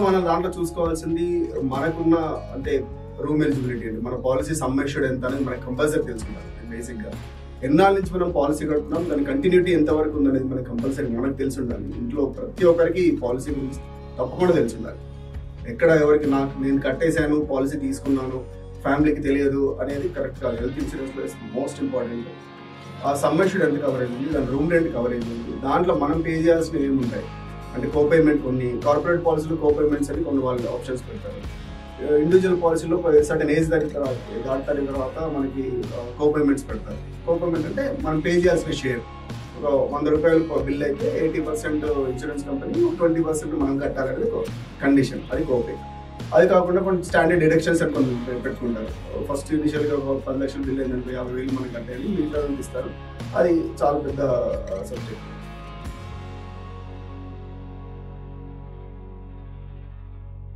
మనం దాంట్లో చూసుకోవాల్సింది మనకున్న అంటే రూమ్ ఎలిజిబిలిటీ అండి. మన పాలసీ సమ్మేషడ్ ఎంత అనేది మనకు కంపల్సరీ తెలుసుకుంటారు. బేసిక్ గా ఎన్నాళ్ళ నుంచి మనం పాలసీ కడుతున్నాం, దాని కంటిన్యూటీ ఎంత వరకు ఉందనేది మనకు కంపల్సరీ మనకు తెలిసి ఉండాలి. ఇంట్లో ప్రతి ఒక్కరికి ఈ పాలసీ గురించి తప్పకుండా తెలిసి ఉండాలి. ఎక్కడ ఎవరికి నేను కట్టేశాను, పాలసీ తీసుకున్నాను, ఫ్యామిలీకి తెలియదు అనేది కరెక్ట్ కాదు. Health insurance most important. ఆ సమ్మేషడ్ ఎంత కవరేజ్ ఉంది, దాని రూమ్ రెంట్ కవరేజ్ ఉంది, దాంట్లో మనం పే చేయాల్సినవి ఏమి ఉంటాయి అంటే కోపేమెంట్. కొన్ని కార్పొరేట్ పాలసీలో కోపేమెంట్స్ అని కొన్ని వాళ్ళు ఆప్షన్స్ పెడతారు. ఇండివిజువల్ పాలసీలో సర్టన్ ఏజ్ దాటిన తర్వాత మనకి కోపేమెంట్స్ పెడతారు. కోపేమెంట్ అంటే మనం పే చేయాల్సిన షేర్. ఒక 100 రూపాయలు బిల్ అయితే 80% ఇన్సూరెన్స్ కంపెనీ, 20% మనం కట్టాలనేది కండిషన్. అది కోపే. అది కాకుండా కొన్ని స్టాండర్డ్ డిడక్షన్స్ అని కొన్ని పెట్టుకుంటారు. ఫస్ట్ ఇనిషియల్గా 10 లక్షల బిల్ ఏంటంటే 50,000 మనం కట్టేది, మిగతా ఇస్తారు. అది చాలా పెద్ద సబ్జెక్ట్.